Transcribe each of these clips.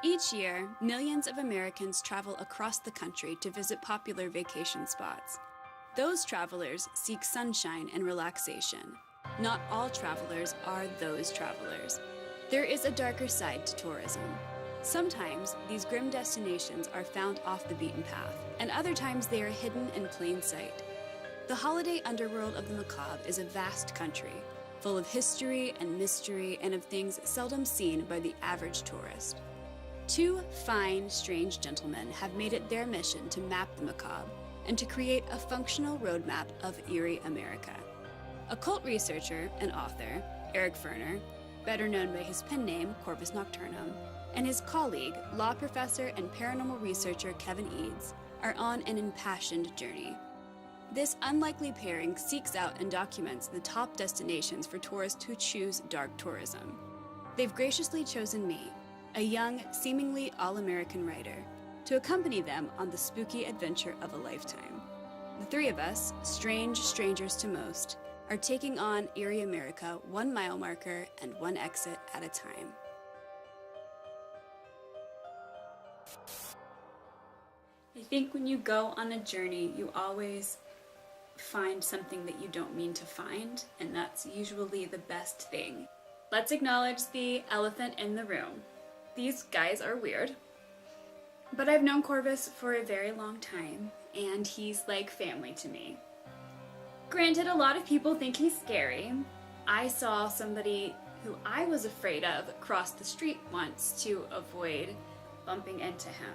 Each year, millions of Americans travel across the country to visit popular vacation spots. Those travelers seek sunshine and relaxation. Not all travelers are those travelers. There is a darker side to tourism. Sometimes these grim destinations are found off the beaten path, and other times they are hidden in plain sight. The holiday underworld of the macabre is a vast country, full of history and mystery and of things seldom seen by the average tourist. Two fine, strange gentlemen have made it their mission to map the macabre and to create a functional roadmap of Eerie America. Occult researcher and author, Eric Ferner, better known by his pen name, Corvus Nocturnum, and his colleague, law professor and paranormal researcher Kevin Eads, are on an impassioned journey. This unlikely pairing seeks out and documents the top destinations for tourists who choose dark tourism. They've graciously chosen me, a young, seemingly all-American writer, to accompany them on the spooky adventure of a lifetime. The three of us, strange strangers to most, are taking on Eerie America 1 mile marker and one exit at a time. I think when you go on a journey, you always find something that you don't mean to find, and that's usually the best thing. Let's acknowledge the elephant in the room. These guys are weird, but I've known Corvus for a very long time, and he's like family to me. Granted, a lot of people think he's scary. I saw somebody who I was afraid of cross the street once to avoid bumping into him.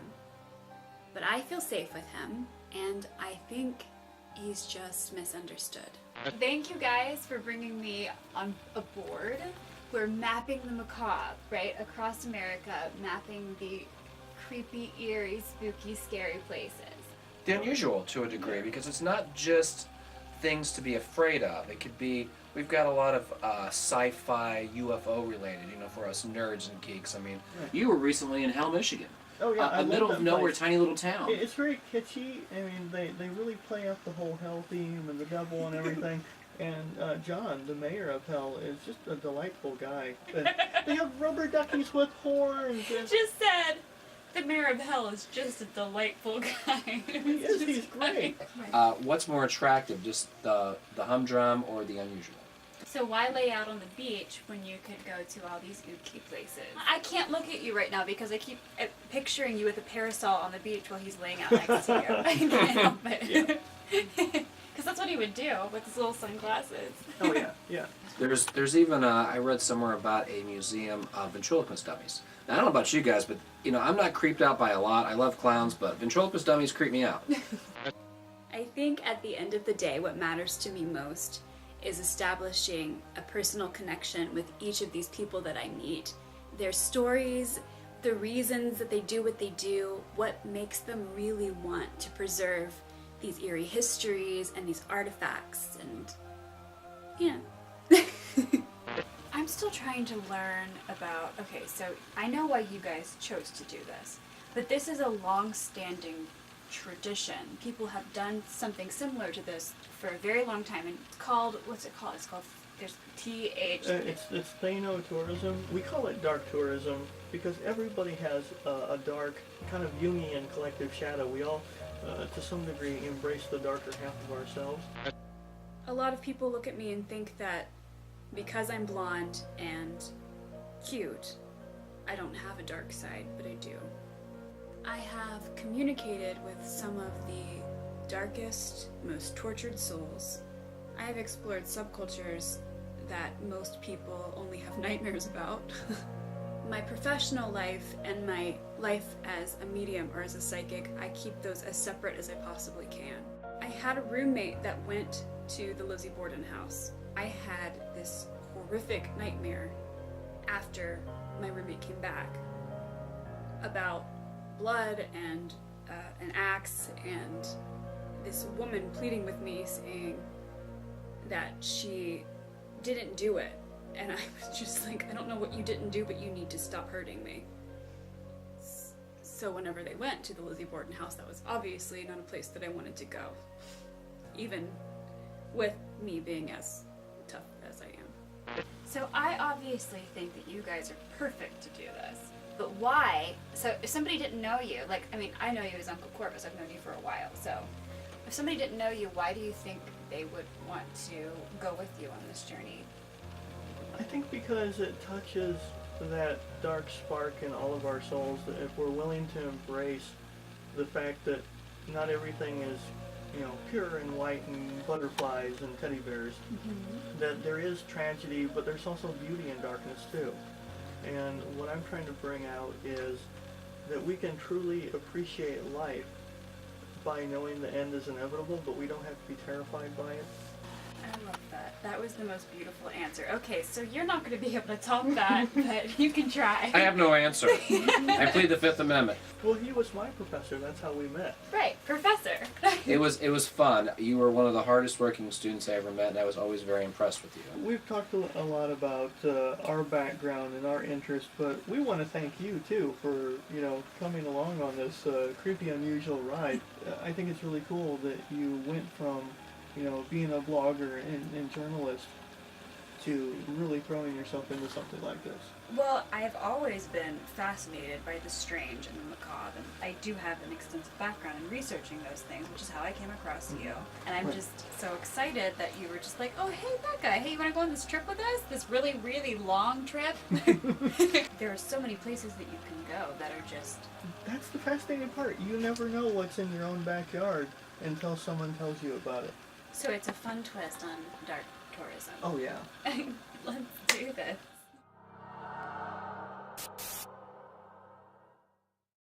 But I feel safe with him, and I think he's just misunderstood. Thank you guys for bringing me on aboard. We're mapping the macabre, right, across America, mapping the creepy, eerie, spooky, scary places. The unusual to a degree, because it's not just things to be afraid of. It could be, we've got a lot of sci-fi, UFO related, for us nerds and geeks. I mean, You were recently in Hell, Michigan. Oh yeah, A middle of nowhere, tiny little town. It's very kitschy. I mean, they really play up the whole hell theme and the devil and everything. And John, the mayor of Hell, is just a delightful guy. And they have rubber duckies with horns. And Just said the mayor of Hell is just a delightful guy. he's great. what's more attractive, just the humdrum or the unusual? So why lay out on the beach when you could go to all these ooky places? I can't look at you right now because I keep picturing you with a parasol on the beach while he's laying out next to you. I can't help it. Because that's what he would do with his little sunglasses. Oh yeah, yeah. There's even I read somewhere about a museum of ventriloquist dummies. Now, I don't know about you guys, but I'm not creeped out by a lot. I love clowns, but ventriloquist dummies creep me out. I think at the end of the day, what matters to me most is establishing a personal connection with each of these people that I meet. Their stories, the reasons that they do what they do, what makes them really want to preserve these eerie histories and these artifacts, and I'm still trying to learn about, okay, so I know why you guys chose to do this, but this is a long-standing tradition. People have done something similar to this for a very long time, and it's called, what's it called? It's called, there's TH. It's thanatourism. We call it dark tourism because everybody has a dark, kind of Jungian collective shadow. We all, to some degree, embrace the darker half of ourselves. A lot of people look at me and think that because I'm blonde and cute, I don't have a dark side, but I do. I have communicated with some of the darkest, most tortured souls. I have explored subcultures that most people only have nightmares about. My professional life and my life as a medium or as a psychic, I keep those as separate as I possibly can. I had a roommate that went to the Lizzie Borden house. I had this horrific nightmare after my roommate came back about blood and an axe and this woman pleading with me saying that she didn't do it. And I was just like, I don't know what you didn't do, but you need to stop hurting me. So whenever they went to the Lizzie Borden house, that was obviously not a place that I wanted to go. Even with me being as tough as I am. So I obviously think that you guys are perfect to do this. But why? So if somebody didn't know you, like, I mean, I know you as Uncle Corvus. I've known you for a while. So if somebody didn't know you, why do you think they would want to go with you on this journey? I think because it touches that dark spark in all of our souls, that if we're willing to embrace the fact that not everything is, pure and white and butterflies and teddy bears, that there is tragedy, but there's also beauty in darkness too. And what I'm trying to bring out is that we can truly appreciate life by knowing the end is inevitable, but we don't have to be terrified by it. I love that. That was the most beautiful answer. Okay, so you're not going to be able to top that, but you can try. I have no answer. I plead the Fifth Amendment. Well, he was my professor. That's how we met. Right, professor. It was fun. You were one of the hardest working students I ever met, and I was always very impressed with you. We've talked a lot about our background and our interests, but we want to thank you too for coming along on this creepy, unusual ride. I think it's really cool that you went from being a blogger and journalist to really throwing yourself into something like this. Well, I have always been fascinated by the strange and the macabre, and I do have an extensive background in researching those things, which is how I came across you. And I'm just so excited that you were just like, oh, hey, Becca, hey, you want to go on this trip with us? This really, really long trip? There are so many places that you can go that are just... That's the fascinating part. You never know what's in your own backyard until someone tells you about it. So it's a fun twist on dark tourism. Oh, yeah. Let's do this.